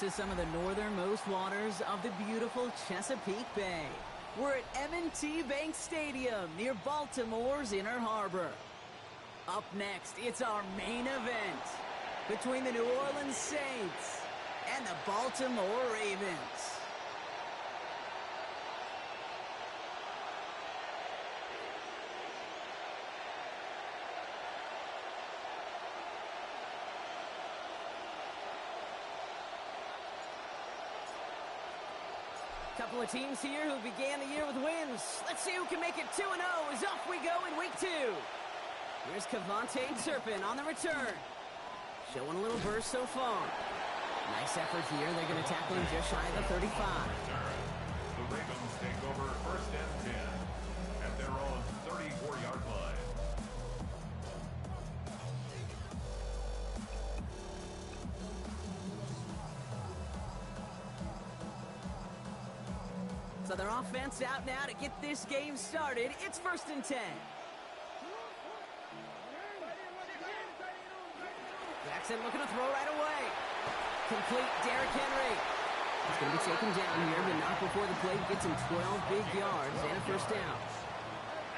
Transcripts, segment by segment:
to some of the northernmost waters of the beautiful Chesapeake Bay. We're at M&T Bank Stadium near Baltimore's Inner Harbor. Up next, it's our main event between the New Orleans Saints and the Baltimore Ravens. Couple of teams here who began the year with wins. Let's see who can make it 2-0 as off we go in week 2. Here's KaVontae Turpin on the return. Showing a little burst so far. Nice effort here. They're going to tackle him just shy of the 35. The Ravens take over 1st and 10 at their own 34-yard line. So their offense out now to get this game started. It's 1st and 10. Jackson looking to throw right away. Complete Derrick Henry. He's going to be taken down here, but not before the play gets him 12 big yards and a 1st down.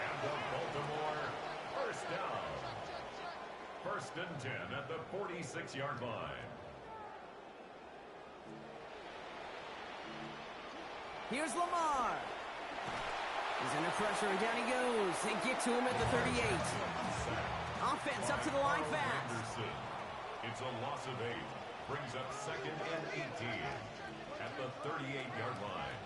And the Baltimore 1st down. 1st and 10 at the 46-yard line. Here's Lamar. He's under pressure, and down he goes. They get to him at the 38. Offense up to the line fast. It's a loss of 8. Brings up 2nd and 18 at the 38-yard line.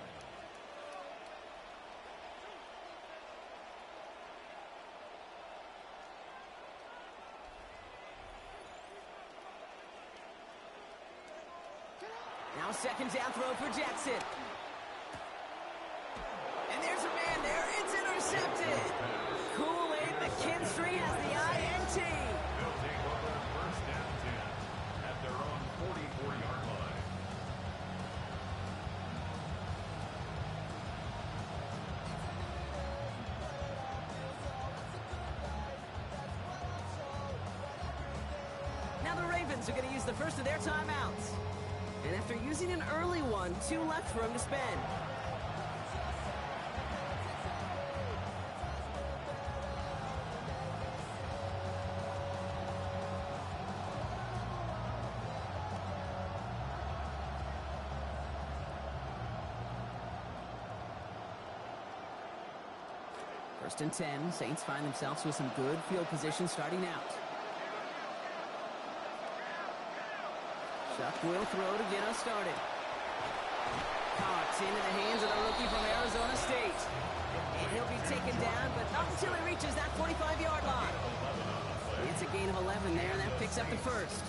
Now 2nd down throw for Jackson. And there's a man there. It's intercepted. Kool-Aid McKinstry has the INT. They'll take over 1st and 10 at their own 44-yard line. Now the Ravens are going to use the first of their timeouts. And after using an early one, 2 left for him to spend. First and 10, Saints find themselves with some good field position starting out. Chuck will throw to get us started. Caught into the hands of the rookie from Arizona State. And he'll be taken down, but not until he reaches that 45-yard line. It's a gain of 11 there, and that picks up the 1st.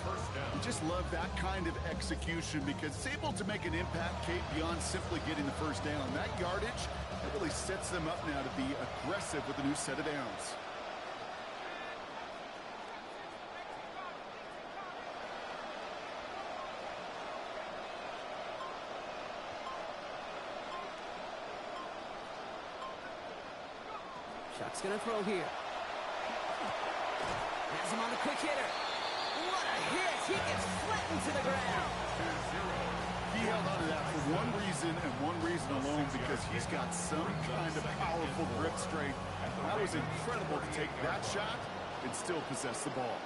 You just love that kind of execution because it's able to make an impact, Kate, beyond simply getting the 1st down. That yardage, that really sets them up now to be aggressive with a new set of downs. Chuck's going to throw here. Has him on the quick hitter. What a hit! He gets flattened to the ground. He held on to that for one reason and one reason alone, because he's got some kind of powerful grip strength. That was incredible to take that shot and still possess the ball.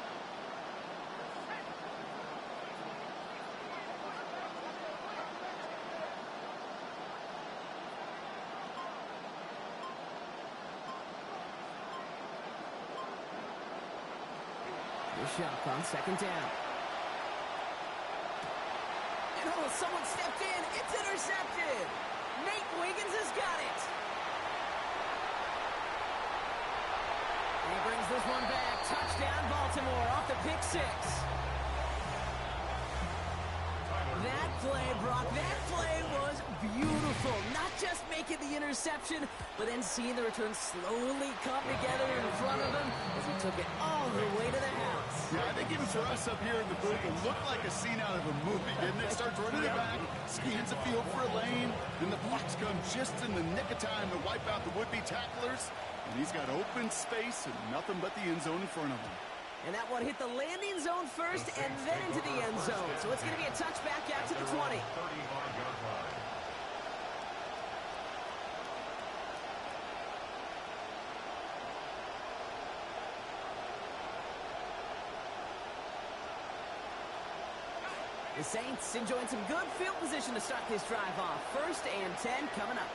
Shot on 2nd down. And oh, someone stepped in. It's intercepted. Nate Wiggins has got it. And he brings this one back. Touchdown, Baltimore, off the pick 6. That play, Brock, that play was beautiful. Not just making the interception, but then seeing the return slowly come together in front of him as he took it all the way to the house. Yeah, I think even for us up here in the booth, it looked like a scene out of a movie, didn't it? Starts running it back, scans the field for a lane, then the blocks come just in the nick of time to wipe out the would-be tacklers, and he's got open space and nothing but the end zone in front of him. And that one hit the landing zone first and then into the end zone. So it's going to be a touchback out to the 20. 35-yard line. The Saints enjoying some good field position to start this drive off. 1st and 10 coming up.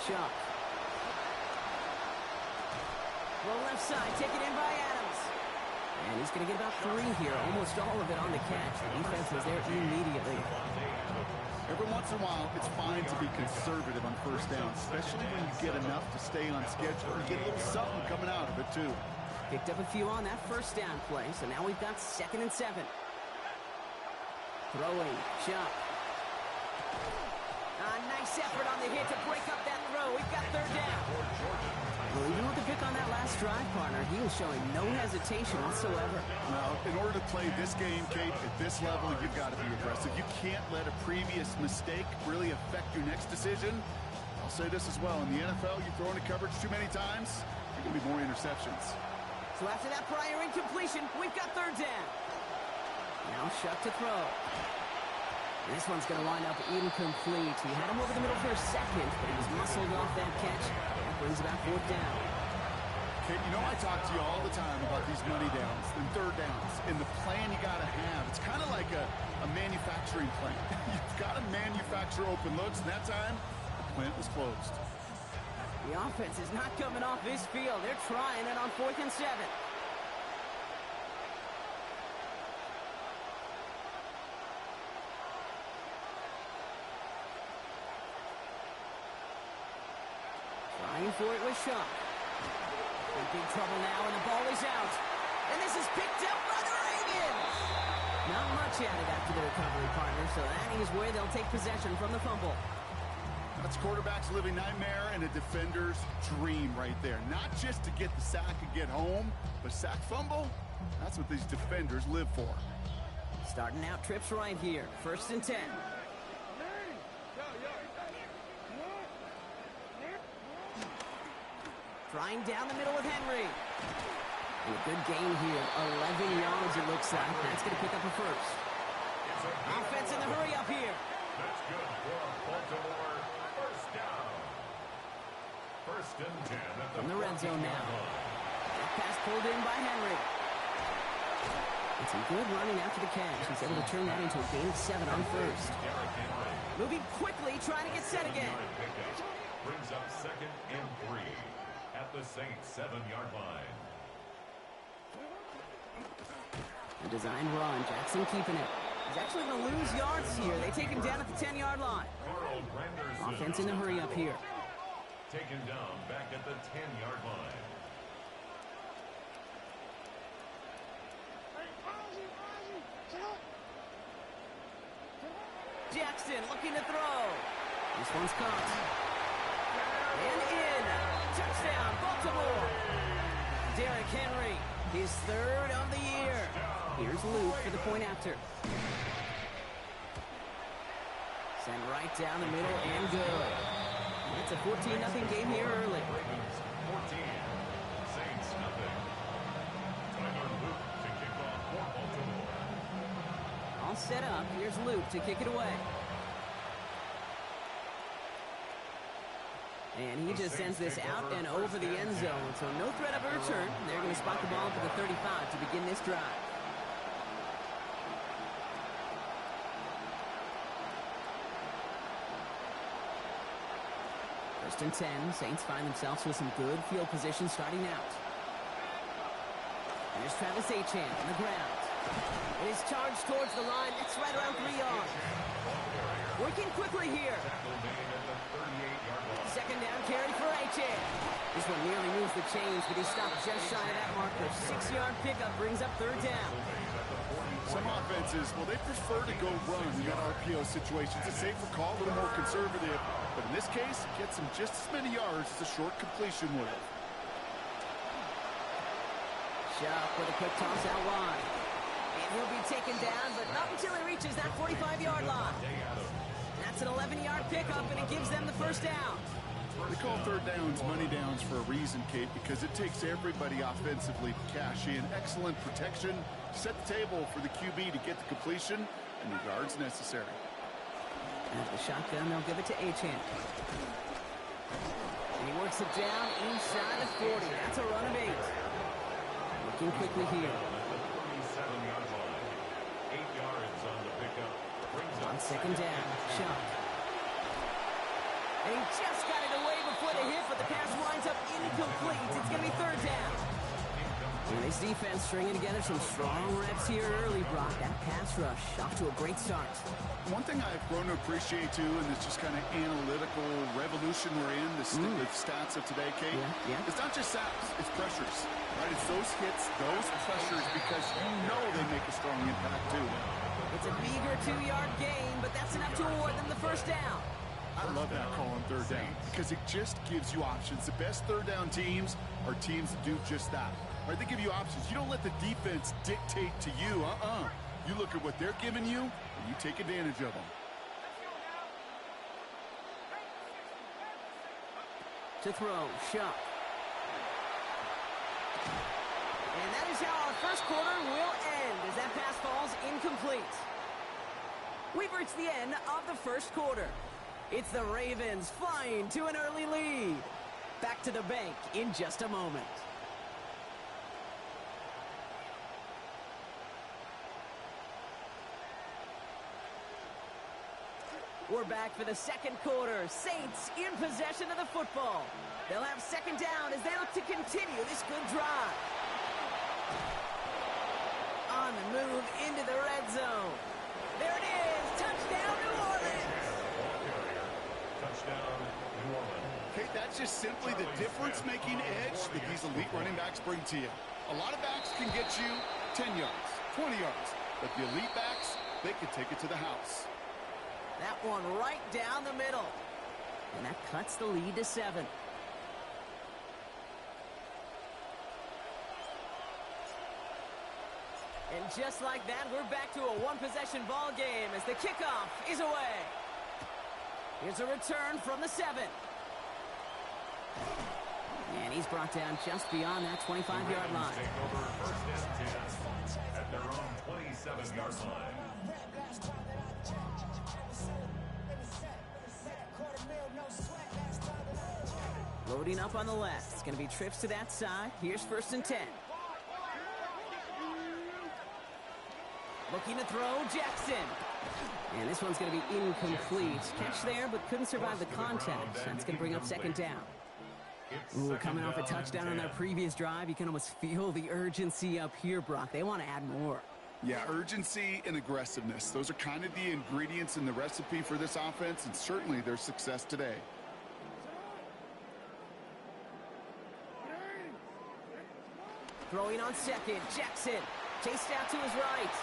Chuck. Roll left side, taken in by Adams. And he's going to get about 3 here, almost all of it on the catch. The defense was there immediately. Every once in a while, it's fine to be conservative on 1st down, especially when you get enough to stay on schedule. You get a little something coming out of it, too. Picked up a few on that 1st down play, so now we've got 2nd and 7. Throwing, Chuck. Nice effort on the hit to break up that throw. We've got 3rd down. Well, even with the pick on that last drive, partner, he was showing no hesitation whatsoever. Well, in order to play this game, Kate, at this level, you've got to be aggressive. You can't let a previous mistake really affect your next decision. I'll say this as well. In the NFL, you throw into coverage too many times, there are going to be more interceptions. So after that prior incompletion, we've got 3rd down. Now Chuck to throw. This one's going to wind up incomplete. He had him over the middle for a second, but he was muscled off that catch. That brings about 4th down. Kate, you know I talk to you all the time about these money downs and 3rd downs and the plan you got to have. It's kind of like a manufacturing plant. You've got to manufacture open looks, and that time, the plant was closed. The offense is not coming off this field. They're trying it on 4th and 7. Trying for it with Chuck. In big trouble now, and the ball is out. And this is picked up by the Ravens. Not much added after the recovery, partner, so that is where they'll take possession from the fumble. That's quarterback's living nightmare and a defender's dream right there. Not just to get the sack and get home, but sack fumble, that's what these defenders live for. Starting out trips right here. 1st and 10. Trying down the middle with Henry. And a good gain here. 11 yards it looks like. That's going to pick up a 1st. Offense in the hurry up here. That's good for Baltimore. 1st down. 1st and 10 at the In the red zone now. That pass pulled in by Henry. And some good running after the catch. He's able to turn that into a gain of 7 on 1st. Moving quickly, trying to get set again. Brings up 2nd and 3 at the Saints 7-yard line. A design run. Jackson keeping it. He's actually going to lose yards here. They take him down at the 10-yard line. Offense in the hurry up here. Taken down back at the 10-yard line. Jackson looking to throw. This one's caught. And in. Touchdown, Baltimore. Derrick Henry, his 3rd of the year. Here's Luke for the point after. Sent right down the middle and good. It's a 14-0 game here early. 14. Saints nothing. Tyler Luke to kick off for Baltimore. All set up. Here's Luke to kick it away. And he just sends this out and over the end zone. So no threat of a return. They're going to spot the ball for the 35 to begin this drive. First and 10. Saints find themselves with some good field position starting out. Here's Travis Etienne on the ground. It is charged towards the line. That's right around 3 yards. Working quickly here. 2nd down carry for Etienne. This one nearly moves the chains, but he stopped just shy of that marker. 6-yard pickup brings up 3rd down. Some offenses, well, they prefer to go run in that RPO situation. It's a safer call, a little more conservative. But in this case, it gets him just as many yards as a short completion would have. Shuck with a quick toss out wide. And he'll be taken down, but not until he reaches that 45-yard line. That's an 11-yard pickup, and it gives them the first down. They call third downs money downs for a reason, Kate, because it takes everybody offensively to cash in. Excellent protection, set the table for the QB to get the completion and the yards necessary. At the shotgun, they'll give it to Achane. And he works it down inside the 40. That's a run of 8. Looking quickly here. 37-yard line. 8 yards on the pickup. On second down, Shuck. And he just got it away before the hit, but the pass winds up incomplete. It's going to be third down. And this defense stringing together some strong reps here early, Brock. That pass rush off to a great start. One thing I've grown to appreciate, too, in this just kind of analytical revolution we're in, the stats of today, Kate, it's not just sacks, it's pressures. Right? It's those hits, those pressures, because you know they make a strong impact, too. It's a meager 2-yard gain, but that's enough to award them the first down. I love that call on third down because it just gives you options. The best third down teams are teams that do just that. Right? They give you options. You don't let the defense dictate to you. You look at what they're giving you, and you take advantage of them. To throw, Shuck. And that is how our first quarter will end as that pass falls incomplete. We've reached the end of the first quarter. It's the Ravens flying to an early lead. Back to the bank in just a moment. We're back for the second quarter. Saints in possession of the football. They'll have second down as they look to continue this good drive. On the move into the red zone. There it is. Touchdown, New Orleans. Touchdown, New Orleans. Kate, that's just simply the difference-making edge that these elite running backs bring to you. A lot of backs can get you 10 yards, 20 yards, but the elite backs, they can take it to the house. That one right down the middle. And that cuts the lead to 7. And just like that, we're back to a one-possession ball game as the kickoff is away. Here's a return from the 7. And he's brought down just beyond that 25-yard line. Take over first and 10 at their own 27-yard line. Loading up on the left. It's going to be trips to that side. Here's first and 10. Looking to throw, Jackson. And this one's going to be incomplete. Catch there, but couldn't survive the contact. That's going to bring up second down. Ooh, coming off a touchdown on their previous drive, you can almost feel the urgency up here, Brock. They want to add more. Yeah, urgency and aggressiveness. Those are kind of the ingredients in the recipe for this offense, and certainly their success today. Throwing on second, Jackson. Chased out to his right.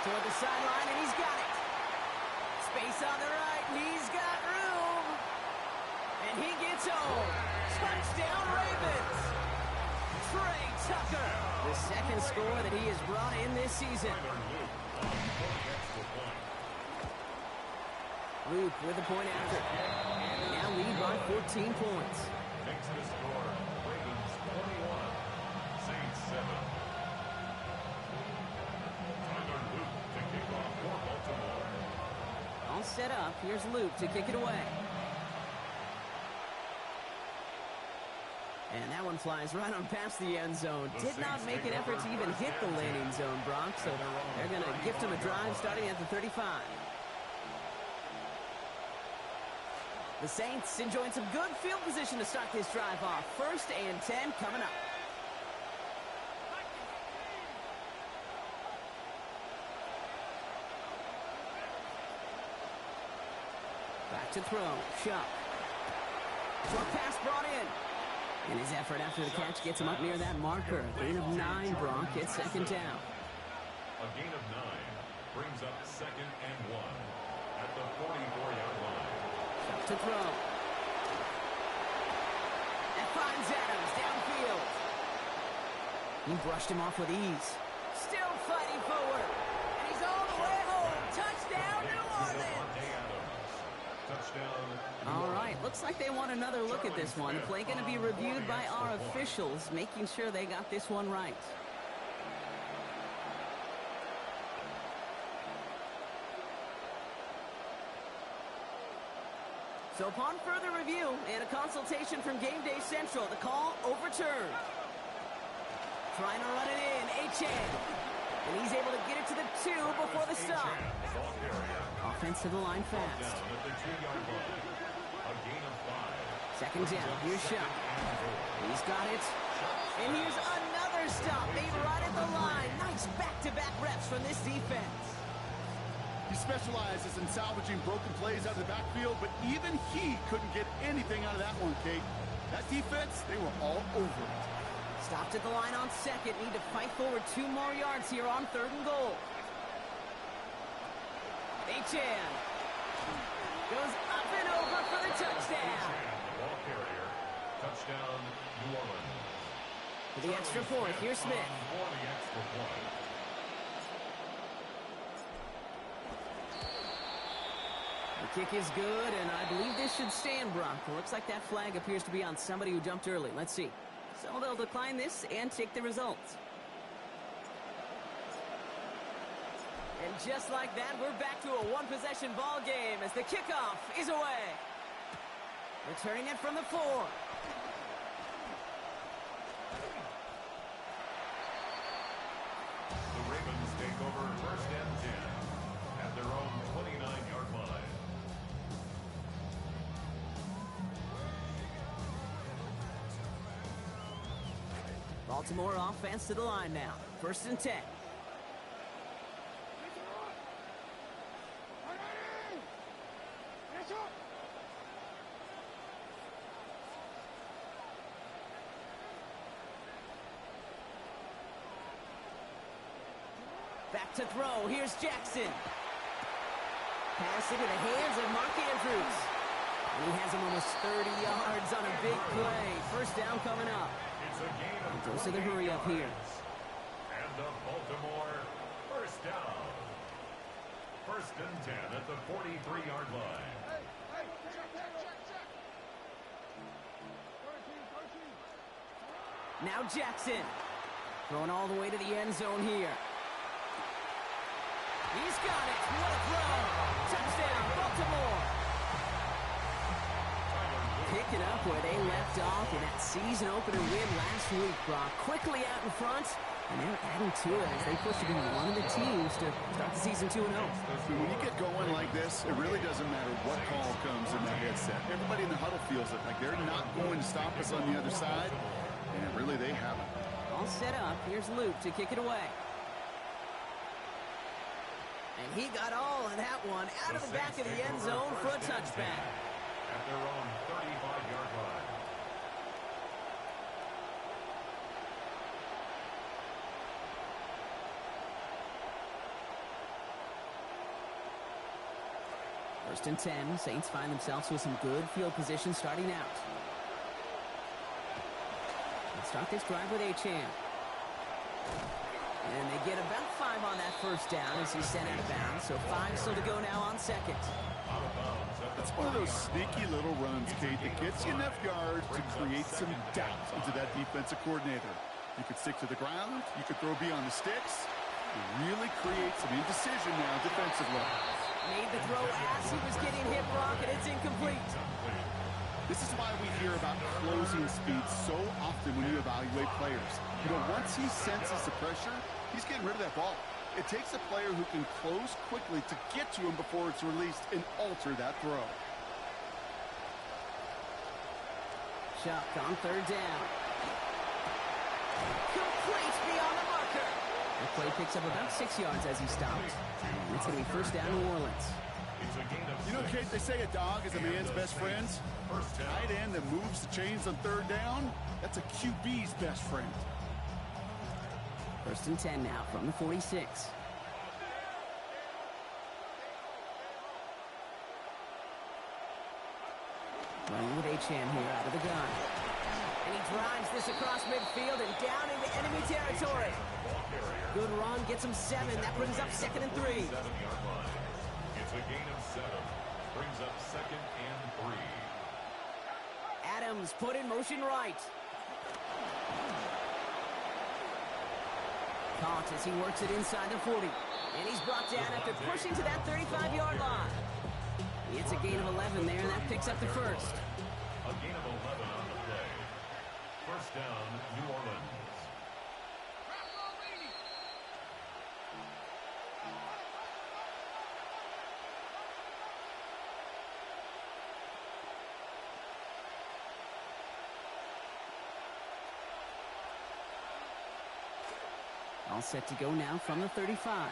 Toward the sideline, and he's got it. Space on the right, he's got room. And he gets home. Touchdown, Ravens. Trey Tucker, the second score that he has brought in this season. Luke with the point after. They now lead by 14 points. Makes the score. Ravens 21. Saints 7. All set up. Here's Luke to kick it away. And that one flies right on past the end zone. Did not make an effort to even hit the landing zone, Brock. So they're going to gift him a drive starting at the 35. The Saints enjoying some good field position to start this drive off. First and 10 coming up. Back to throw. Shuck. Short pass brought in. And his effort after the catch gets him up near that marker. Gain of 9, Brock. It's second down. A gain of 9 brings up second and 1 at the 44-yard line. Shuck to throw. That finds Adams downfield. He brushed him off with ease. Still fighting forward. And he's all the way home. Touchdown, New Orleans. All right, looks like they want another look at this one. The play going to be reviewed by our officials, making sure they got this one right. So upon further review and a consultation from Game Day Central, the call overturned. Trying to run it in, Achane. And he's able to get it to the 2 before the stop. Offense to the line fast. Second down, here's Shot. He's got it. And here's another stop made right at the line. Nice back-to-back reps from this defense. He specializes in salvaging broken plays out of the backfield, but even he couldn't get anything out of that one, Kate. That defense, they were all over it. Stopped at the line on second. Need to fight forward 2 more yards here on 3rd and goal. Achane goes up and over for the touchdown. Ball carrier. Touchdown, New Orleans. For the extra point, here's Smith. For the extra point. The kick is good, and I believe this should stand, Brock. It looks like that flag appears to be on somebody who jumped early. Let's see. So they'll decline this and take the results. And just like that, we're back to a one-possession ball game as the kickoff is away. Returning it from the 4. The Ravens take over 1st and 10 at their own 29-yard line. Baltimore offense to the line now. 1st and 10. Back to throw. Here's Jackson. Pass into the hands of Mark Andrews. And he has him almost 30 yards on a big play. 1st down coming up. It's a game of Goes to the hurry up here. And the Baltimore 1st down. 1st and 10 at the 43-yard line. Now Jackson. Throwing all the way to the end zone here. He's got it. What a throw. Touchdown, Baltimore. Picking up where they left off in that season opener win last week, Brock. Quickly out in front, and they're adding to it as they push to be one of the teams to start the season 2-0. When you get going like this, it really doesn't matter what call comes in that headset. Everybody in the huddle feels it like they're not going to stop us on the other side, and really they haven't. All set up. Here's Luke to kick it away. And he got all of that one out of the back of the end zone for a touchback. At their own 35-yard line. First and 10. Saints find themselves with some good field position starting out. Let's start this drive with Achane. And they get about 5 on that 1st down as he's sent out of bounds. So 5 still to go now on 2nd. It's one of those sneaky little runs, Kate, that gets you enough yards to create some doubt into that defensive coordinator. You could stick to the ground. You could throw beyond the sticks. You really create some indecision now defensively. Made the throw as he was getting hit, Brock, and it's incomplete. This is why we hear about closing speed so often when you evaluate players. You know, once he senses the pressure, he's getting rid of that ball. It takes a player who can close quickly to get to him before it's released and alter that throw. Chuck on 3rd down. Complete beyond the marker. The play picks up about 6 yards as he stops. It's going to be 1st down New Orleans. You know, Kate, they say a dog is a man's best friend. Tight end that moves the chains on 3rd down, that's a QB's best friend. 1st and 10 now from the 46. Running with Achane here out of the gun. And And he drives this across midfield and down into enemy territory. Good run, gets him 7. That brings up 2nd and 3. 7-yard line. It's a gain of 7. Brings up 2nd and 3. Adams put in motion right. Caught as he works it inside the 40. And he's brought down after pushing to that 35-yard line. It's a gain of 11 there, and that picks up the first. A gain of 11 on the play. First down, New Orleans. All set to go now from the 35.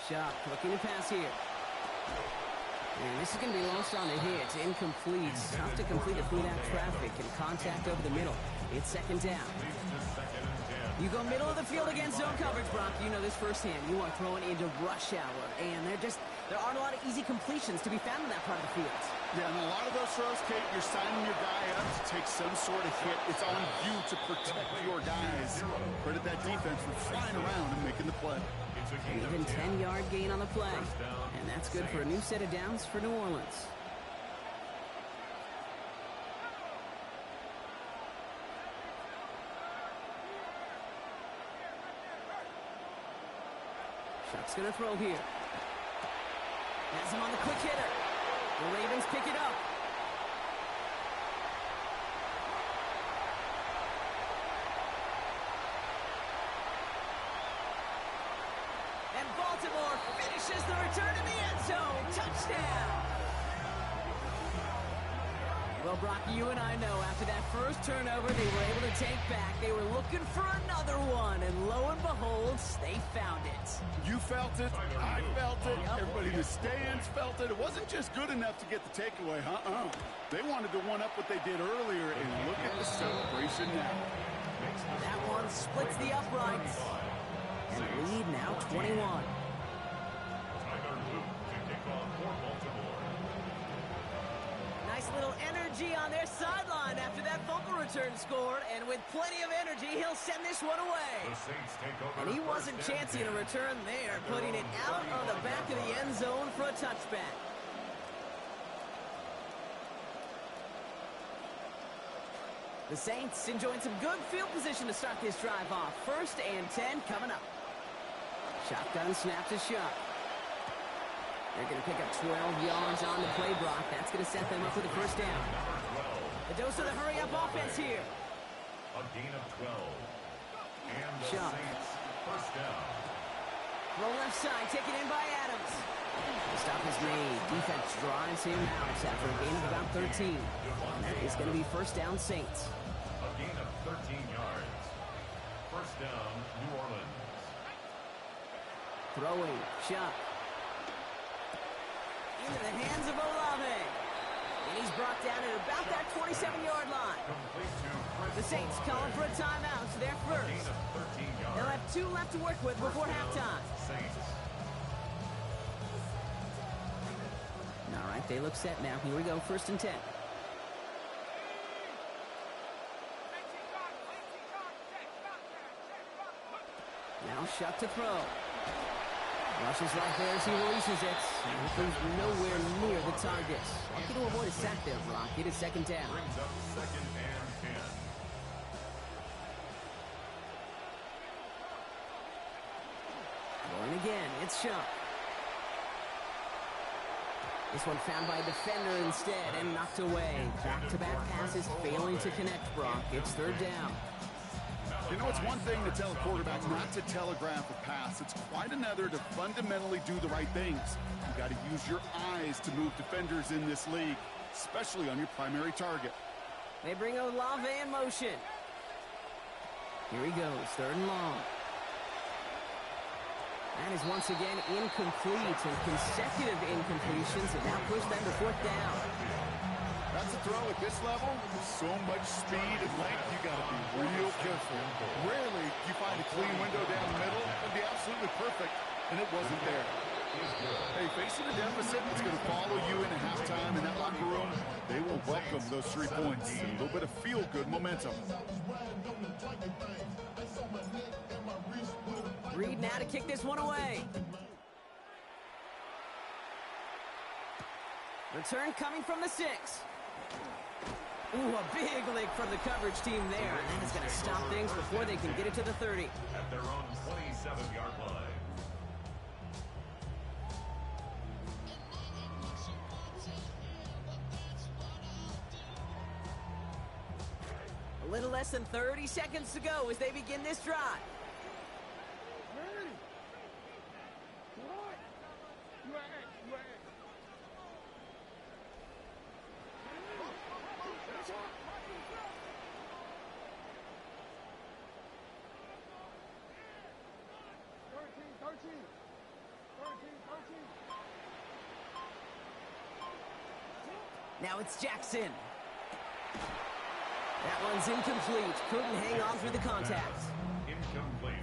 Sharp looking to pass here. And this is going to be lost on the hit. Incomplete. Tough to complete it through that traffic and contact over the middle. It's 2nd down. You go middle of the field against zone coverage, Brock. You know this firsthand. You are throwing into rush hour. And there aren't a lot of easy completions to be found in that part of the field. Yeah, and a lot of those throws, Kate, you're signing your guy up to take some sort of hit. It's on you to protect your guys. Credit that defense for flying around and making the play. An even 10-yard gain on the play. And that's good for a new set of downs for New Orleans. Shuck's going to throw here. Has him on the quick hitter. The Ravens pick it up. And Baltimore finishes the return to the end zone. Touchdown. Well, Brock, you and I know after that first turnover they were able to take back. They were looking for another one, and lo and behold, they found it. You felt it. I felt it. Everybody in the stands felt it. It wasn't just good enough to get the takeaway, They wanted to one-up what they did earlier, and look at the celebration now. That one splits the uprights. And lead now 21. Tyler Luke to kick off for Baltimore. Nice little energy on their sideline after that fumble return scored, and with plenty of energy, he'll send this one away. The Saints take over. And he wasn't chancing a return there, putting it out on the back of the end zone for a touchback. The Saints enjoying some good field position to start this drive off. 1st and 10 coming up. Shotgun snap to Shuck. They're going to pick up 12 yards on the play, Brock. That's going to set them up with a first down. A dose of the hurry-up offense here. A gain of 12. And the Shuck. Saints first down. Throw left side, taken in by Adams. The stop is made. Defense drives him out after a gain of about 13. And that is going to be first down Saints. A gain of 13 yards. First down, New Orleans. Throwing, Shuck. Into the hands of Olave. And he's brought down at about that 27-yard line. Complete to Chris The Saints calling for a timeout. So they're Gain first. of 13 yards. They'll have 2 left to work with before halftime. Saints. All right, they look set now. Here we go, 1st and 10. Now Shuck to throw. Rushes right there as he releases it. And he's nowhere near the target. Lucky to avoid a sack there, Brock. It is 2nd down. Brings up 2nd and 10. Going again, it's Shuck. This one found by a defender instead and knocked away. Back-to-back passes failing to connect, Brock. It's 3rd down. You know, it's one thing to tell a quarterback not to telegraph a pass. It's quite another to fundamentally do the right things. You got to use your eyes to move defenders in this league, especially on your primary target. They bring Olave in motion. Here he goes, 3rd and long. That is once again incomplete, and consecutive incompletions have now pushed them to 4th down. That's a throw at this level. So much speed and length, you got to be real careful. Rarely do you find a clean window down the middle. It would be absolutely perfect, and it wasn't there. Hey, face facing a deficit, it's going to follow you into halftime in that locker room. They will welcome those 3 points. A little bit of feel-good momentum. Reed now to kick this one away. Return coming from the 6. Ooh, a big lick from the coverage team there. And that is going to stop things before they can get it to the 30. At their own 27-yard line. A little less than 30 seconds to go as they begin this drive. Now it's Jackson. That one's incomplete. Couldn't hang on through the contact.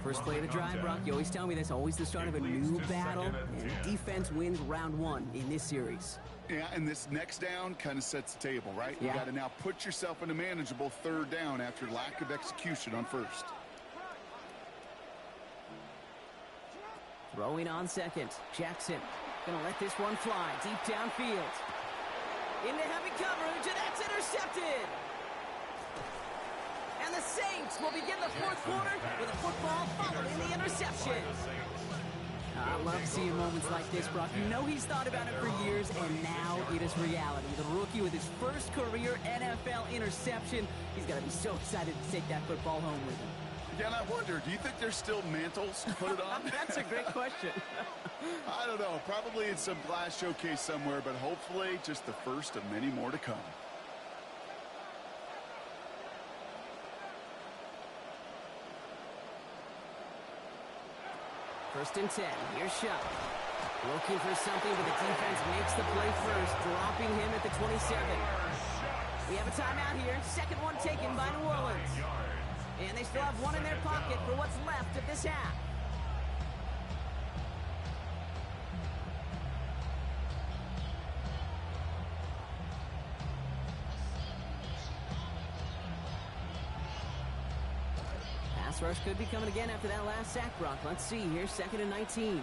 First play of the drive, Brock. You always tell me that's always the start of a new battle. And defense wins round 1 in this series. Yeah, and this next down kind of sets the table, right? Yeah. You got to now put yourself in a manageable 3rd down after lack of execution on 1st. Throwing on 2nd. Jackson gonna let this one fly deep downfield. Into heavy coverage, and that's intercepted. And the Saints will begin the 4th quarter with a football following the interception. I love seeing moments like this, Brock. You know he's thought about it for years, and now it is reality. The rookie with his first career NFL interception. He's got to be so excited to take that football home with him. Yeah, and I wonder, do you think there's still mantles to put it on? That's a great question. I don't know. Probably in some glass showcase somewhere, but hopefully just the first of many more to come. First and 10. Here's Shuck. Looking for something, but the defense makes the play first, dropping him at the 27. We have a timeout here. Second one taken by New Orleans. And they still have one in their pocket for what's left of this half. Pass rush could be coming again after that last sack, Brock. Let's see here. 2nd and 19.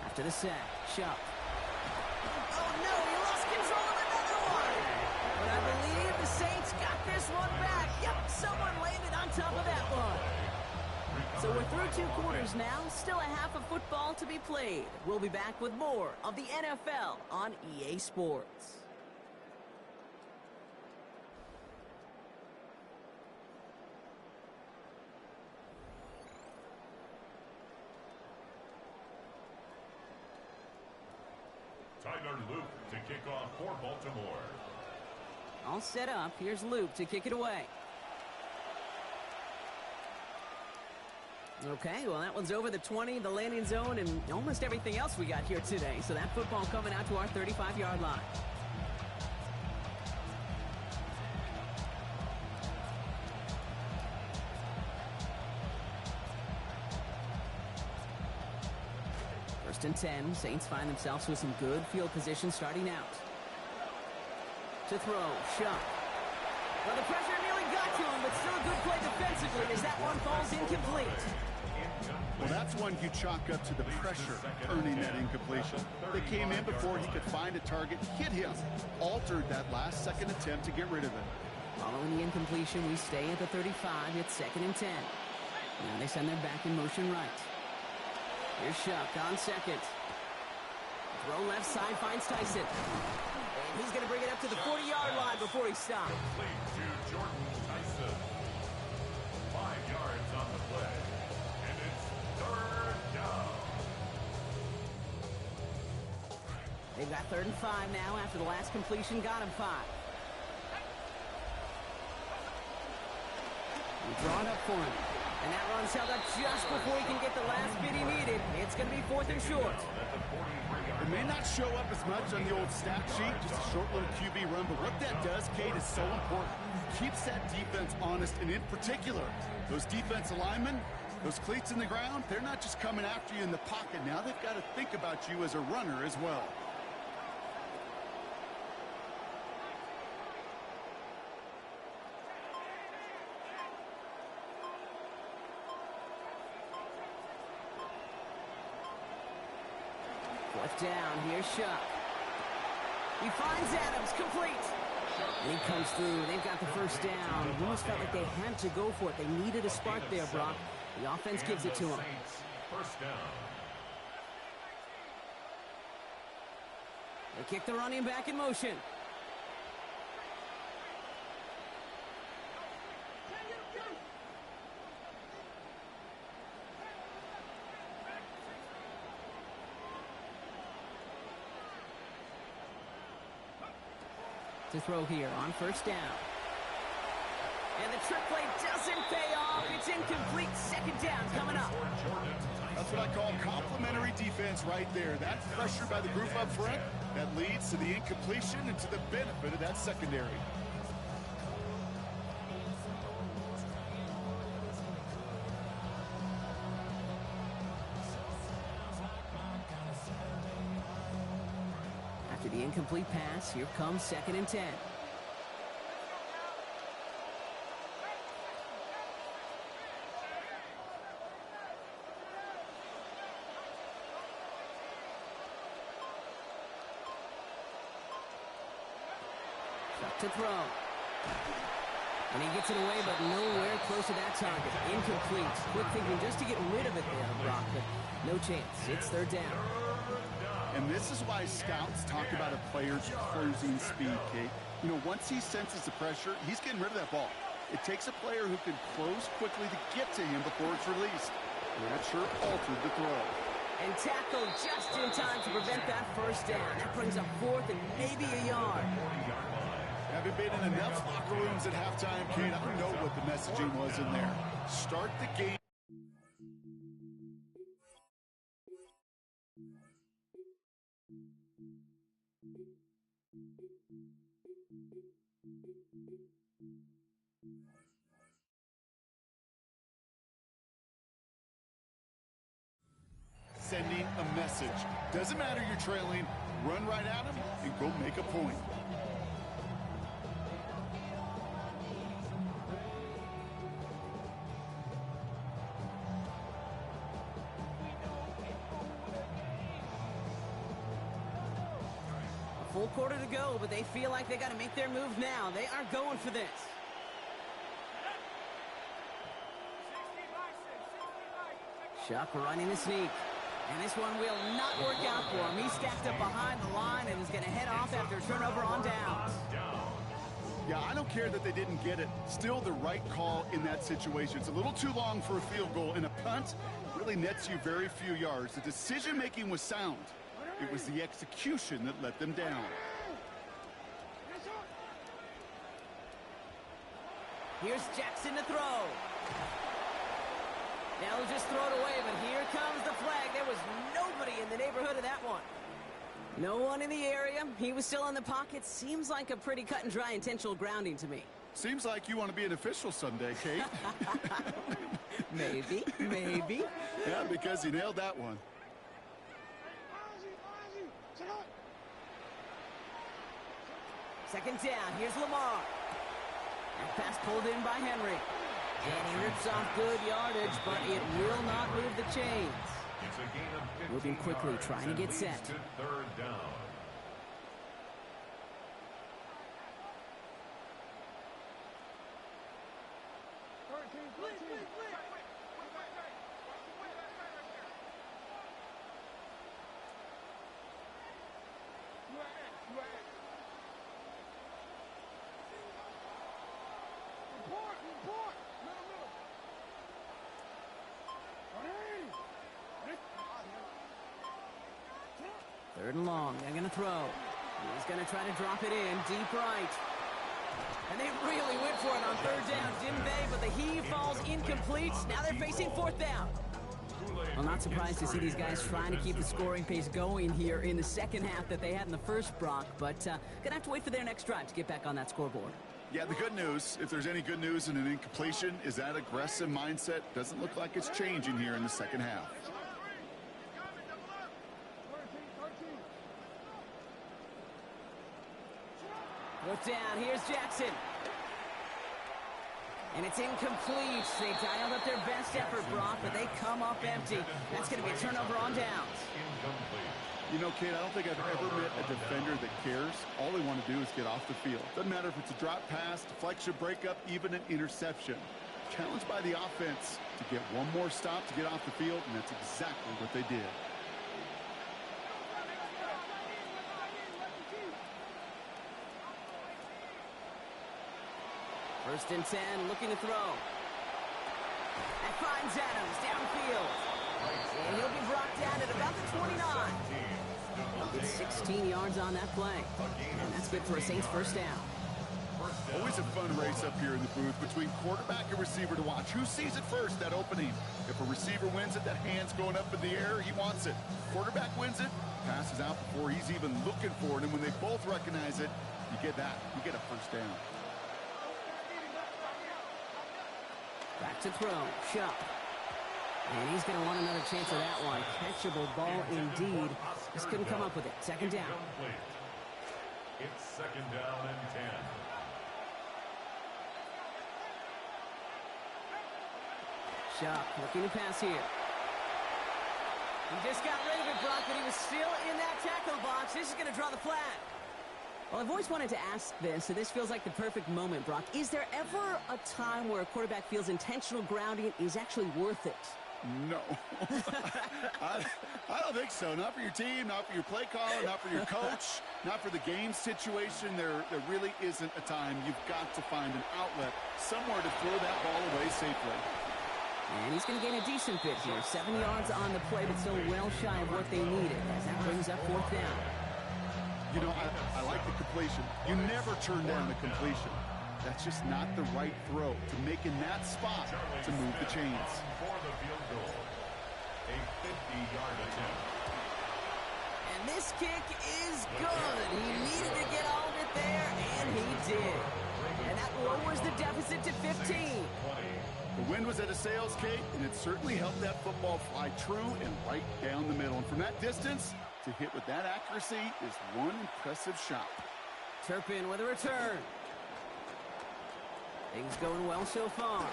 After the sack, Shuck. Oh no, he lost control of another one! But I believe the Saints got this one back. Yep, someone landed on top of that one. So we're through 2 quarters now, still a half of football to be played. We'll be back with more of the NFL on EA Sports. Tyler Luke to kick off for Baltimore. All set up. Here's Luke to kick it away. Okay, well, that one's over the 20, the landing zone, and almost everything else we got here today. So that football coming out to our 35-yard line. First and 10. Saints find themselves with some good field position starting out. To throw, Shuck. Well, the pressure nearly got to him, but still a good play defensively as that one falls incomplete. Well, that's one you chalk up to the pressure earning that incompletion. They came in before he could find a target, hit him, altered that last-second attempt to get rid of it. Following the incompletion, we stay at the 35. It's 2nd and 10. Now they send their back in motion right. Here's Shuck on 2nd. Throw left side finds Tyson. And he's going to bring it up to the 40-yard line before he stops. Complete to Jordan Tyson. 5 yards on the play. And it's 3rd down. They've got 3rd and 5 now after the last completion got him 5. We draw it up for him. And that run's held up just before he can get the last bit he needed. It's going to be 4th and short. And may not show up as much on the old stat sheet, just a short little QB run, but what that does, Kate, is so important. Keeps that defense honest, and in particular, those defensive linemen, those cleats in the ground, they're not just coming after you in the pocket. Now they've got to think about you as a runner as well. Fourth down, here's Shuck. He finds Adams, complete. And he comes through. They've got the first down. It almost felt like they had to go for it. They needed a spark there, Brock. The offense gives it to him. First down. They kick the running back in motion. To throw here on first down. And the trick play doesn't pay off. It's incomplete. Second down coming up. That's what I call complimentary defense right there. That pressure by the group up front, that leads to the incompletion and to the benefit of that secondary. After the incomplete pass, here comes 2nd and 10. To throw. And he gets it away, but nowhere close to that target. Incomplete. Quick thinking just to get rid of it there, Brock, but no chance. It's 3rd down. And this is why scouts talk about a player's closing speed, Kate. You know, once he senses the pressure, he's getting rid of that ball. It takes a player who can close quickly to get to him before it's released. And that sure altered the throw. And tackled just in time to prevent that first down. That brings up 4th and maybe a yard. Having been in enough locker rooms at halftime, Kate, I don't know what the messaging was in there. Start the game. Sending a message. Doesn't matter you're trailing, run right at him and go make a point. Full quarter to go, but they feel like they got to make their move now. They are going for this. Shuck running the sneak. And this one will not work out for him. He's stacked up behind the line and is going to head off after a turnover on downs. Yeah, I don't care that they didn't get it. Still the right call in that situation. It's a little too long for a field goal, and a punt really nets you very few yards. The decision-making was sound. It was the execution that let them down. Here's Jackson to throw. Now he'll just throw it away, but here comes the flag. There was nobody in the neighborhood of that one. No one in the area. He was still in the pocket. Seems like a pretty cut and dry intentional grounding to me. Seems like you want to be an official someday, Kate. Maybe, maybe. Yeah, because he nailed that one. Second down. Here's Lamar. That pass pulled in by Henry. And he rips off good yardage, but it will not move the chains. It's a gain of 15 Moving quickly, yards trying to and get leads set. to 3rd down. Third and long. They're going to throw. He's going to try to drop it in deep right. And they really went for it on 3rd down, didn't they? But the heave falls incomplete. Now they're facing 4th down. Well, not surprised to see these guys trying to keep the scoring pace going here in the second half that they had in the first, Brock. But gonna have to wait for their next drive to get back on that scoreboard. Yeah, the good news, if there's any good news in an incompletion, is that aggressive mindset doesn't look like it's changing here in the second half. Fourth down, here's Jackson. And it's incomplete. They dialed up their best effort, Brock, but they come up empty. That's going to be a turnover on downs. You know, Kate, I don't think I've ever met a defender that cares. All they want to do is get off the field. Doesn't matter if it's a drop pass, deflection, breakup, even an interception. Challenged by the offense to get one more stop to get off the field, and that's exactly what they did. First and 10, looking to throw. That finds Adams downfield. And he'll be brought down at about the 29. A good 16 yards on that play. And that's good for a Saints first down. Always a fun race up here in the booth between quarterback and receiver to watch. Who sees it first, that opening? If a receiver wins it, that hand's going up in the air, he wants it. Quarterback wins it, passes out before he's even looking for it. And when they both recognize it, you get that. You get a first down. Back to throw. Shuck. And he's going to want another chance of that one. Catchable ball indeed. Just couldn't come up with it. Second down. It's second down and 10. Shuck looking to pass here. He just got rid of it, Brock, but he was still in that tackle box. This is going to draw the flag. Well, I've always wanted to ask this, so this feels like the perfect moment, Brock. Is there ever a time where a quarterback feels intentional grounding is actually worth it? No. I don't think so. Not for your team, not for your play caller, not for your coach, not for the game situation. There really isn't a time. You've got to find an outlet, somewhere to throw that ball away safely. And he's going to gain a decent bit here. 7 yards on the play, but still well shy of what they needed, as that brings up fourth down. You know, I like the completion. You never turn down the completion. That's just not the right throw to make in that spot to move the chains. For the field goal, a 50-yard attempt. And this kick is good. He needed to get all of it there, and he did. And that lowers the deficit to 15. The wind was at a sails, Kate, and it certainly helped that football fly true and right down the middle. And from that distance, to hit with that accuracy is one impressive shot. Turpin with a return. Things going well so far.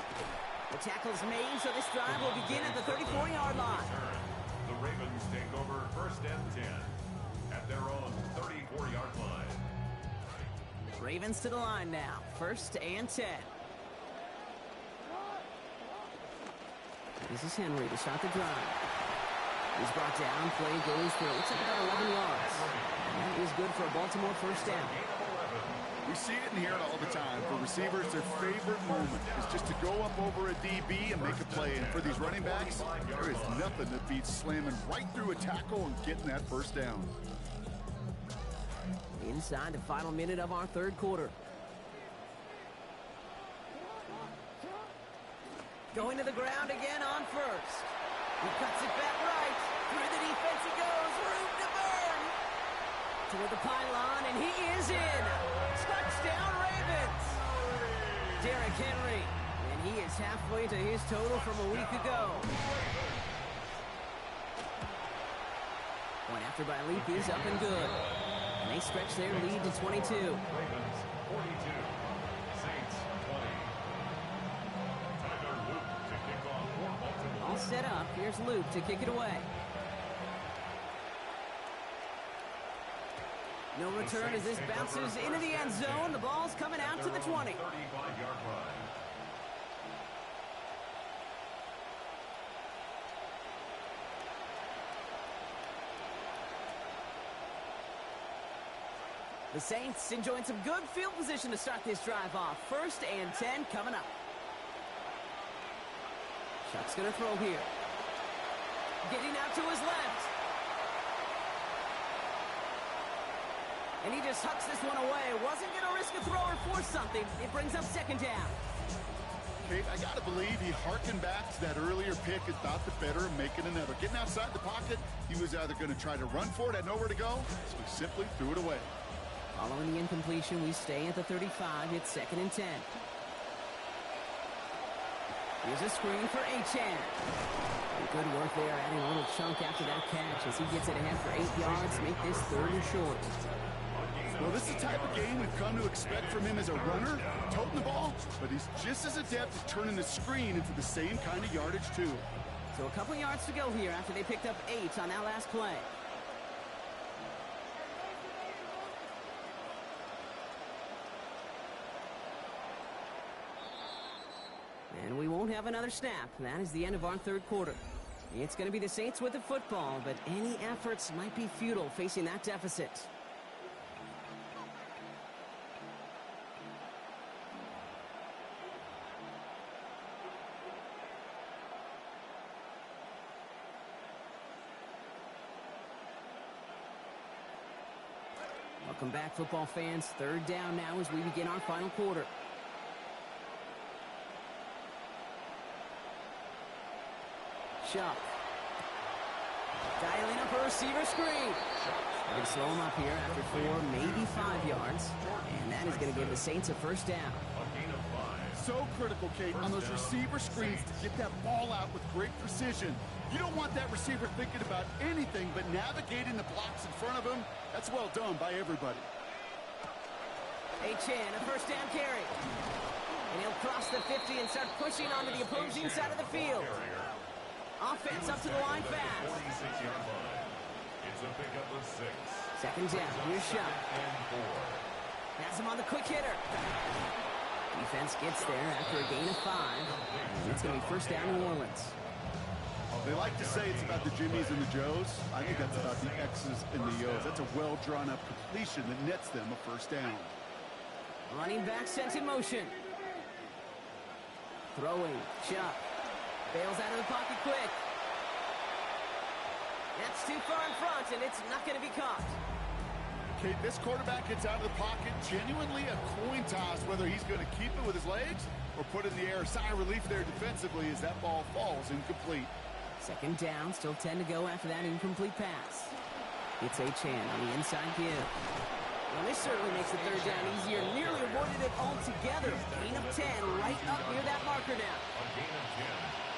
The tackle's made, so this drive will begin at the 34-yard line. The Ravens take over first and 10 at their own 34-yard line. Ravens to the line now. First and 10. This is Henry to start the drive. He's brought down. Play goes for, looks like about 11 yards. And that is good for a Baltimore first down. We see it and hear it all the time. For receivers, their favorite moment is just to go up over a DB and make a play. And for these running backs, there is nothing that beats slamming right through a tackle and getting that first down. Inside the final minute of our third quarter. Going to the ground again on first. He cuts it back right. Through the defense he goes. Room to burn. Toward the pylon, and he is in. Touchdown Ravens. Derrick Henry. And he is halfway to his total from a week ago. Point after by Leap is up and good. And they stretch their lead to 22. Ravens 42. Saints 20. Tyler Luke to kick off for Baltimore. All set up. Here's Luke to kick it away. No return as this bounces into the end zone. The ball's coming out to the 20. 35-yard line. The Saints enjoying some good field position to start this drive off. First and 10 coming up. Shuck's going to throw here. Getting out to his left. And he just hucks this one away. Wasn't going to risk a throw or force something. It brings up second down. Kate, I got to believe he harkened back to that earlier pick and thought the better of making another. Getting outside the pocket, he was either going to try to run for it, had nowhere to go, so he simply threw it away. Following the incompletion, we stay at the 35. It's 2nd and 10. Here's a screen for Achane. Good work there, adding a little chunk after that catch as he gets it ahead for 8 yards, make this 3rd and short. Well, this is the type of game we've come to expect from him as a runner, toting the ball, but he's just as adept at turning the screen into the same kind of yardage, too. So a couple yards to go here after they picked up 8 on that last play. And we won't have another snap. That is the end of our 3rd quarter. It's going to be the Saints with the football, but any efforts might be futile facing that deficit. Welcome back, football fans. 3rd down now as we begin our final quarter. Shuck. Dialing up a receiver screen. They slow him up here after 4, maybe 5 yards. And that is going to give the Saints a 1st down. So critical, Kate, on those receiver screens to get that ball out with great precision. You don't want that receiver thinking about anything but navigating the blocks in front of him. That's well done by everybody. Achane, a 1st down carry. And he'll cross the 50 and start pushing onto the opposing side of the field. Offense up to the line fast. 46-yard line. It's a pickup of 6. 2nd down. Here's Shuck. Has him on the quick hitter. Defense gets there after a gain of 5. It's going to be 1st down New Orleans. They like to say it's about the Jimmies and the Joes. I think that's about the X's and the O's. That's a well-drawn-up completion that nets them a 1st down. Running back sent in motion. Throwing. Shuck. Bails out of the pocket quick. That's too far in front, and it's not going to be caught. Okay, this quarterback gets out of the pocket. Genuinely a coin toss whether he's going to keep it with his legs or put it in the air. Sigh of relief there defensively as that ball falls incomplete. 2nd down, still 10 to go after that incomplete pass. It's Achane on the inside give. Well, this certainly makes the 3rd down easier. Nearly avoided it altogether. Gain of 10 right up near that marker now.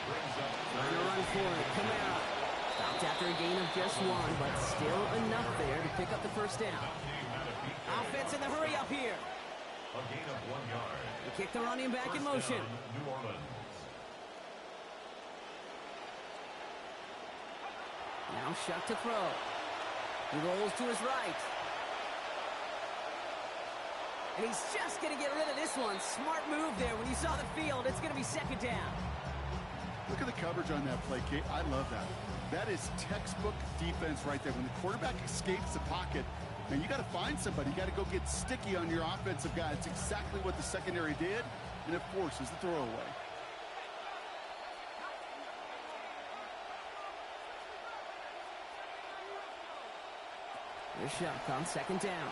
Trying to run for it. Kamara. Stopped after a gain of just 1, but still enough there to pick up the 1st down. Offense in the hurry up here. A gain of 1 yard. They kick the running back in motion. New Orleans. Now Shuck to throw. He rolls to his right. And he's just going to get rid of this one. Smart move there. When you saw the field, it's going to be 2nd down. Look at the coverage on that play, Kate. I love that. That is textbook defense right there. When the quarterback escapes the pocket, man, you got to find somebody. You got to go get sticky on your offensive guy. It's exactly what the secondary did, and it forces the throwaway. Here's Shuck on 2nd down.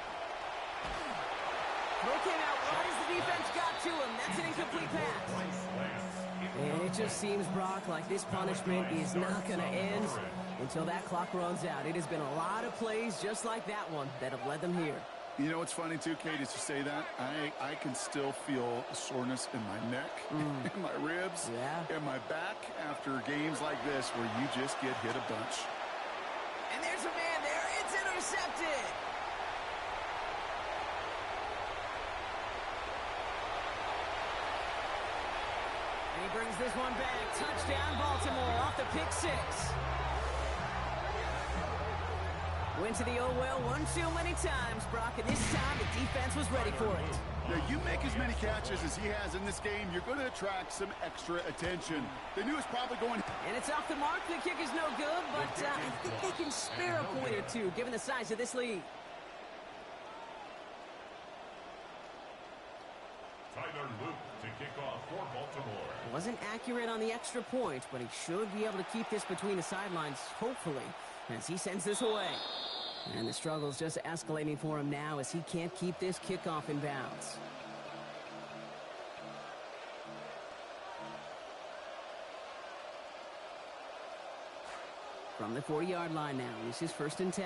Throw came out right as the defense got to him. That's an incomplete pass. And it just seems, Brock, like this punishment is not going to end until that clock runs out. It has been a lot of plays just like that one that have led them here. You know what's funny, too, Kate, is you say that. I can still feel soreness in my neck, in my ribs, in my back after games like this where you just get hit a bunch. And there's a man there. It's intercepted. And he brings this one back. Touchdown, Baltimore, off the pick 6. Went to the oh well one too many times, Brock, and this time the defense was ready for it. Now, you make as many catches as he has in this game, you're going to attract some extra attention. They knew it was probably going... And it's off the mark. The kick is no good, but I think they can spare a point or two, given the size of this lead. Tyler Luke to kick off for Baltimore. Wasn't accurate on the extra point, but he should be able to keep this between the sidelines, hopefully, as he sends this away. And the struggle's just escalating for him now as he can't keep this kickoff in bounds. From the 40-yard line now, this is 1st and 10.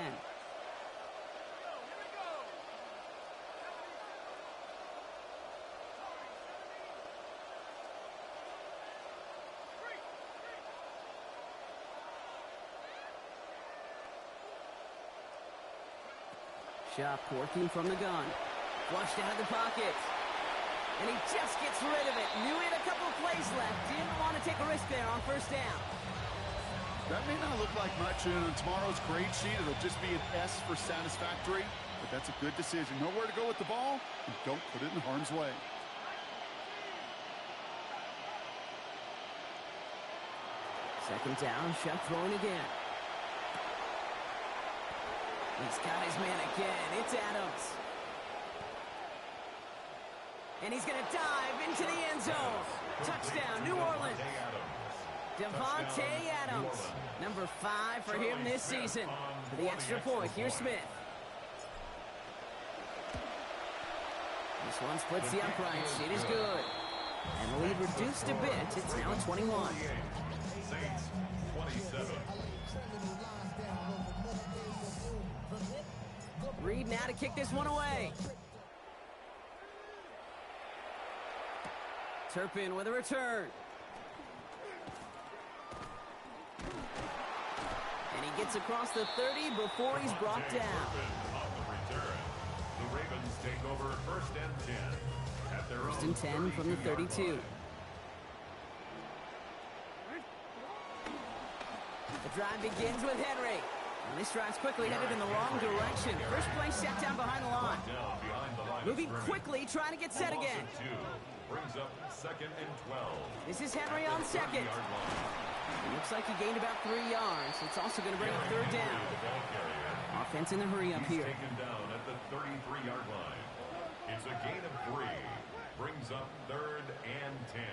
Shuck working from the gun. Flushed out of the pocket. And he just gets rid of it. Knew he had a couple of plays left. Didn't want to take a risk there on 1st down. That may not look like much in tomorrow's grade sheet. It'll just be an S for satisfactory. But that's a good decision. Know where to go with the ball, and don't put it in harm's way. Second down, Shuck throwing again. He's got his man again. It's Adams. And he's going to dive into the end zone. Touchdown, New Orleans. Devontae Adams. Number 5 for him this season. For the extra point, here's Smith. This one splits the uprights. It is good. And the lead reduced a bit. It's now 21. Saints 27. Reed now to kick this one away. Turpin with a return. And he gets across the 30 before he's brought down. On the return, the Ravens take over 1st and 10 at their 1st own and 10 from the 32. The drive begins with Henry. And this drive's quickly headed in the wrong direction. First play set down behind the line. down behind the line. Moving quickly, trying to get set again. Brings up 2nd and 12. This is Henry on second. It looks like he gained about 3 yards. It's also going to bring up 3rd down. Offense in the hurry up here. Taken down at the 33-yard line. It's a gain of 3. Brings up 3rd and 10.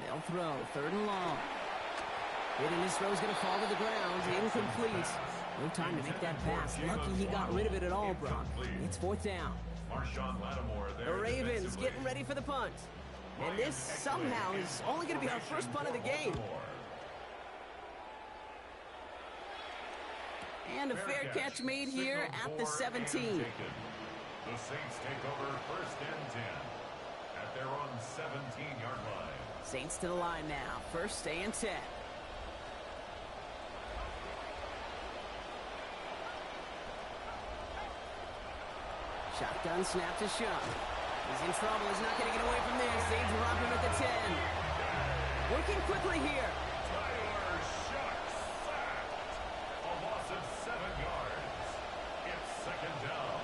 They'll throw 3rd and long. Hitting his throw is going to fall to the ground. Incomplete. No time to make that pass. Lucky he got rid of it at all, Brock. It's 4th down. Marshawn Lattimore there. The Ravens getting ready for the punt. And this somehow is only going to be our first punt of the game. And a fair catch made here at the 17. The Saints take over 1st and 10 at their own 17-yard line. Saints to the line now. 1st and 10. Shotgun snap to Shuck. He's in trouble. He's not going to get away from this. They drop him at the 10. Working quickly here. Tyler Shuck sacked. A loss of 7 yards. It's 2nd down.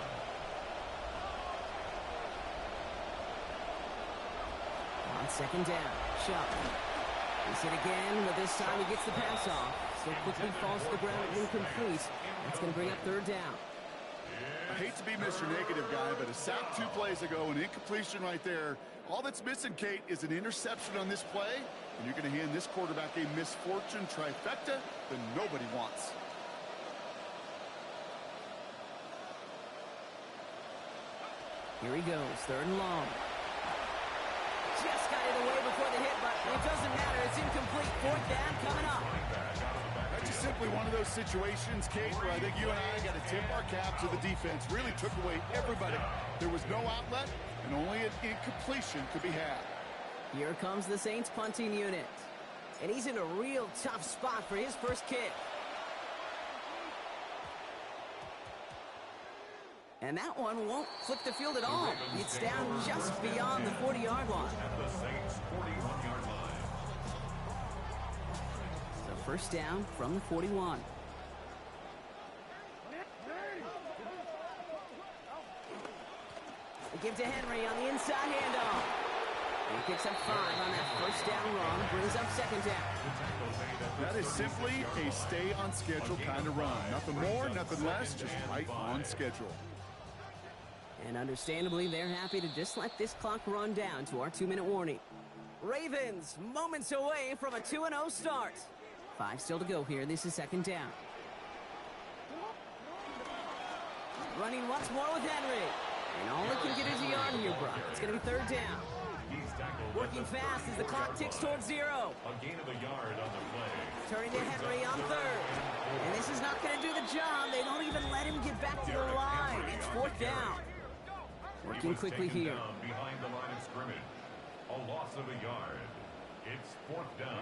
On 2nd down, Shuck. He's hit again, but this time he gets the pass off. Still quickly falls to the ground, incomplete. That's going to bring up 3rd down. I hate to be Mr. Negative guy, but a sack 2 plays ago, an incompletion right there. All that's missing, Kate, is an interception on this play, and you're going to hand this quarterback a misfortune trifecta that nobody wants. Here he goes, 3rd and long. Just got it away before the hit, but it doesn't matter. It's incomplete. 4th down coming up. That's just simply one of those situations, Kate, where I think you and I got to tip our cap to the defense. Really took away everybody. There was no outlet, and only an incompletion could be had. Here comes the Saints punting unit. And he's in a real tough spot for his first kick. And that one won't flip the field at all. It's down just beyond the 40-yard line. At the Saints' 41-yard line. So 1st down from the 41. They give to Henry on the inside handoff. He picks up 5 on that 1st down run. Brings up 2nd down. That is simply a stay on schedule kind of run. Nothing more, nothing less, just right on schedule. And understandably, they're happy to just let this clock run down to our 2-minute warning. Ravens, moments away from a 2-0 start. 5 still to go here. This is 2nd down. Running once more with Henry. And all he can get is a yard here, Brock. It's going to be 3rd down. He's tackled Working fast as the clock ticks towards 0. A gain of a yard on the play. Turning to Henry on 3rd. And this is not going to do the job. They don't even let him get back to the line. It's 4th down. Working quickly here. Behind the line of scrimmage. A loss of a yard. It's 4th down.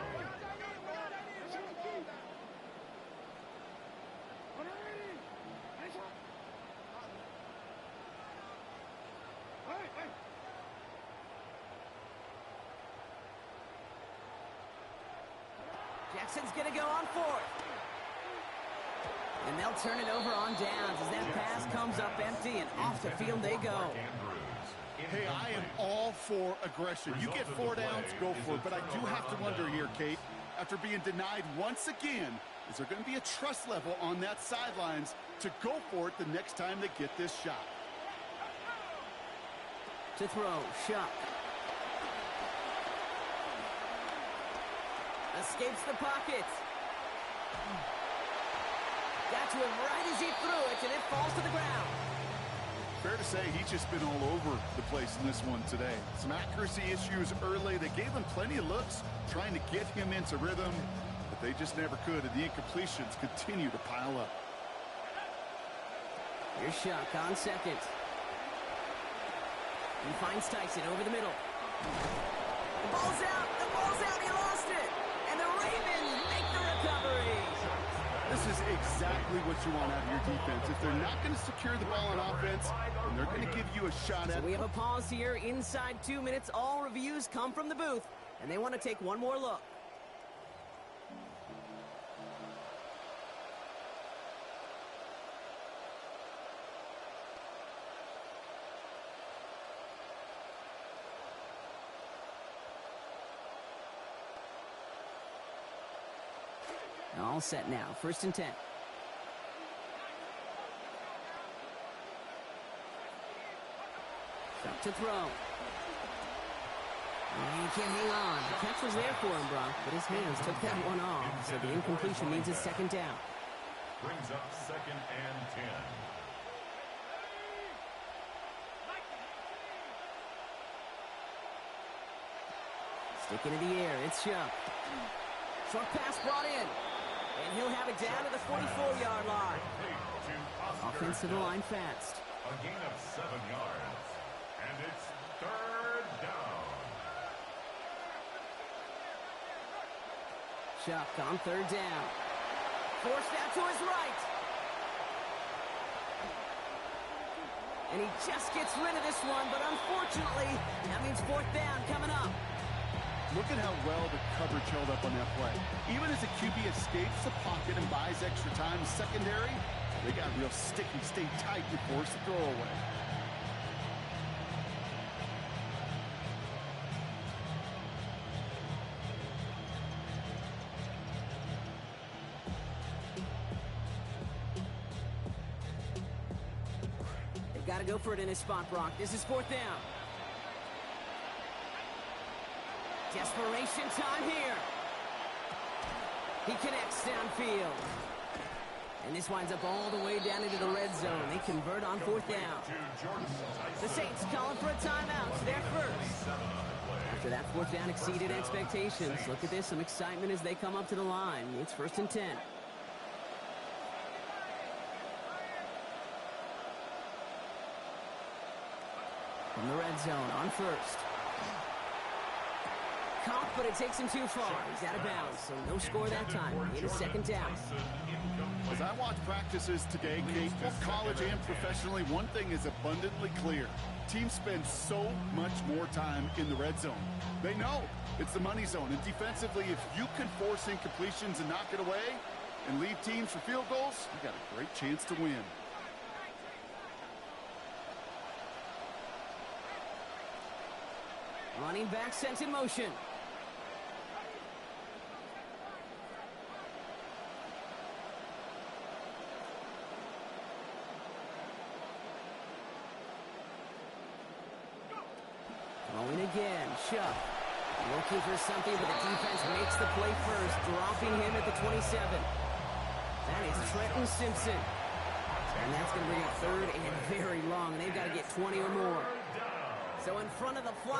Jackson's going to go on 4th. And they'll turn it over on downs as that pass comes up empty and off the field they go. Hey, I am all for aggression. You get 4 downs, go for it. But I do have to wonder here, Kate, after being denied once again, is there going to be a trust level on that sidelines to go for it the next time they get this shot? To throw, Shough. Escapes the pocket. Got to him right as he threw it, and it falls to the ground. Fair to say he's just been all over the place in this one today. Some accuracy issues early. They gave him plenty of looks trying to get him into rhythm, but they just never could, and the incompletions continue to pile up. Here's Shough on 2nd. He finds Tyson over the middle. The ball's out. The ball's out. He lost it. And the Ravens make the recovery. This is exactly what you want out of your defense. If they're not going to secure the ball on offense, then they're going to give you a shot at it. So we have a pause here. Inside 2 minutes, all reviews come from the booth, and they want to take one more look. All set now. 1st and 10. Up to throw. And he can't hang on. The catch was there for him, Brock, but his hands took that one off, so the incompletion means it's 2nd down. Brings up 2nd and 10. Stick into the air. It's Shough. Short pass brought in. And he'll have it down to the 44-yard line. Offensive line fast. A gain of 7 yards. And it's 3rd down. Shough on 3rd down. Forced out to his right. And he just gets rid of this one, but unfortunately, that means 4th down coming up. Look at how well the coverage held up on that play. Even as the QB escapes the pocket and buys extra time secondary, they got real sticky, stayed tight and forced the throw away. They've got to go for it in his spot, Brock. This is 4th down. Desperation time here. He connects downfield. And this winds up all the way down into the red zone. They convert on 4th down. The Saints calling for a timeout. It's their first. After that 4th down exceeded expectations. Look at this, some excitement as they come up to the line. It's 1st and 10. From the red zone on 1st. Caught, but it takes him too far. He's out of bounds, so no score that time. It is 2nd down. As I watch practices today, Kate, both college and professionally, one thing is abundantly clear. Teams spend so much more time in the red zone. They know it's the money zone. And defensively, if you can force incompletions and knock it away and leave teams for field goals, you got a great chance to win. Running back sent in motion. Throwing again. Shough. Looking for something, but the defense makes the play first, dropping him at the 27. That is Trenton Simpson. And that's going to bring up 3rd and very long. And they've got to get 20 or more. So in front of the fly.